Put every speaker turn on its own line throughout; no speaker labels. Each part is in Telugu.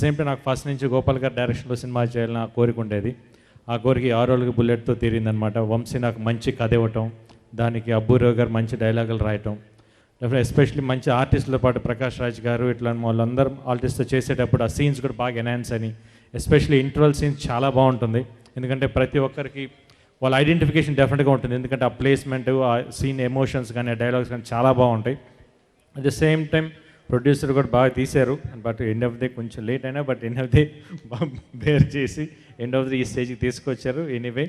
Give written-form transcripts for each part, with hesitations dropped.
సేమ్ టైం నాకు ఫస్ట్ నుంచి గోపాల్ గారు డైరెక్షన్లో సినిమా చేయాలని నా కోరిక ఉండేది. ఆ కోరిక 6 రోజులకి బుల్లెట్తో తీరిందనమాట. వంశీ నాకు మంచి కథ ఇవ్వటం, దానికి అబ్బూరావు గారు మంచి డైలాగులు రాయటం, ఎస్పెషల్లీ మంచి ఆర్టిస్టులతో పాటు ప్రకాష్ రాజ్ గారు ఇట్లా వాళ్ళందరూ ఆర్టిస్ట్తో చేసేటప్పుడు ఆ సీన్స్ కూడా బాగా ఎన్హాన్స్ అని, ఎస్పెషల్లీ ఇంటర్వల్ సీన్స్ చాలా బాగుంటుంది. ఎందుకంటే ప్రతి ఒక్కరికి వాళ్ళ ఐడెంటిఫికేషన్ డెఫినెట్గా ఉంటుంది. ఎందుకంటే ఆ ప్లేస్మెంట్, ఆ సీన్ ఎమోషన్స్ కానీ, ఆ డైలాగ్స్ కానీ చాలా బాగుంటాయి. At the same time producer కూడా బాగా తీశారు. బట్ ఎండ్ ఆఫ్ డే కొంచెం లేట్ అయినా but end of day bear చేసి ఎండ్ ఆఫ్ ది ఈ స్టేజ్కి తీసుకొచ్చారు. ఎనీవే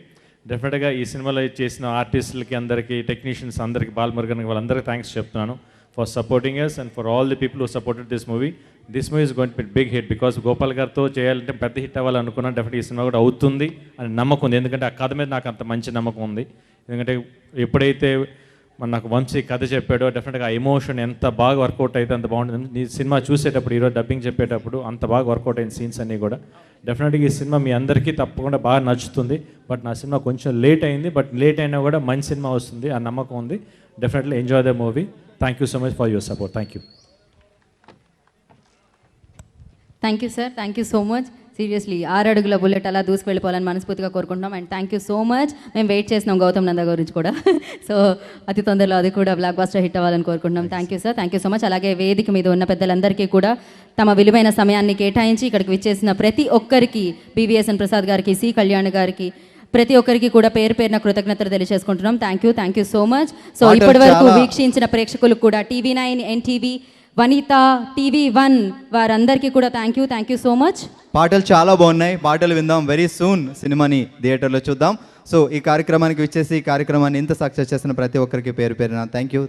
డెఫినెట్గా ఈ సినిమాలో చేసిన ఆర్టిస్టులకి అందరికీ, టెక్నీషియన్స్ అందరికీ, బాలమురుగన్ వాళ్ళందరికీ థ్యాంక్స్ చెప్తున్నాను for supporting us and for all the people who supported this movie. This movie is going to be big hit because Gopal గారితో చేయాలంటే పెద్ద హిట్ అవ్వాలనుకున్నాను. డెఫినెట్ ఈ సినిమా కూడా అవుతుంది అని నమ్మకం ఉంది. ఎందుకంటే ఆ కథ మీద నాకు అంత మంచి నమ్మకం ఉంది. ఎందుకంటే ఎప్పుడైతే నాకు వంశీ కథ చెప్పాడో డెఫినెట్గా ఆ ఎమోషన్ ఎంత బాగా వర్కౌట్ అయితే అంత బాగుంటుంది. ఈ సినిమా చూసేటప్పుడు ఈరోజు డబ్బింగ్ చెప్పేటప్పుడు అంత బాగా వర్కౌట్ అయిన సీన్స్ అన్నీ కూడా డెఫినెట్గా ఈ సినిమా మీ అందరికీ తప్పకుండా బాగా నచ్చుతుంది. బట్ నా సినిమా కొంచెం లేట్ అయింది, బట్ లేట్ అయినా కూడా మంచి సినిమా వస్తుంది ఆ నమ్మకం ఉంది. Definitely enjoy the movie. Thank you so much for your support. Thank you.
Thank you sir, thank you so much. Seriously 6 అడుగుల బుల్లెట్ అలా దూసుకు వెళ్ళిపోవాలని మనస్ఫూర్తిగా కోరుకుంటున్నాం. And thank you so much. మేము వెయిట్ చేసినాం గౌతమ్ నంద గురించి కూడా. సో అతి తొందరలో అది కూడా బ్లాక్ బస్టర్ హిట్ అవ్వాలని కోరుకుంటున్నాం. Thank you sir, thank you so much. అలాగే వేదిక మీద ఉన్న పెద్దలందరికీ కూడా తమ విలువైన సమయాన్ని కేటాయించి ఇక్కడికి విచ్చేసిన ప్రతి ఒక్కరికి, BVSN ప్రసాద్ గారికి, C కళ్యాణ్ గారికి, ప్రతి ఒక్కరికి కూడా పేరు పేరున కృతజ్ఞతలు తెలియజేసుకుంటున్నాం. Thank you so much. So ఇప్పటి వరకు వీక్షించిన ప్రేక్షకులకు కూడా TV9, NTV, వనిత, TV1 వారందరికీ కూడా థ్యాంక్ యూ సో మచ్.
పాటలు చాలా బాగున్నాయి. పాటలు విందాం. వెరీ సూన్ సినిమాని థియేటర్లో చూద్దాం. సో ఈ కార్యక్రమానికి విచ్చేసి ఈ కార్యక్రమాన్ని ఇంత సక్సెస్ చేసిన ప్రతి ఒక్కరికి పేరు పేరున థ్యాంక్ యూ.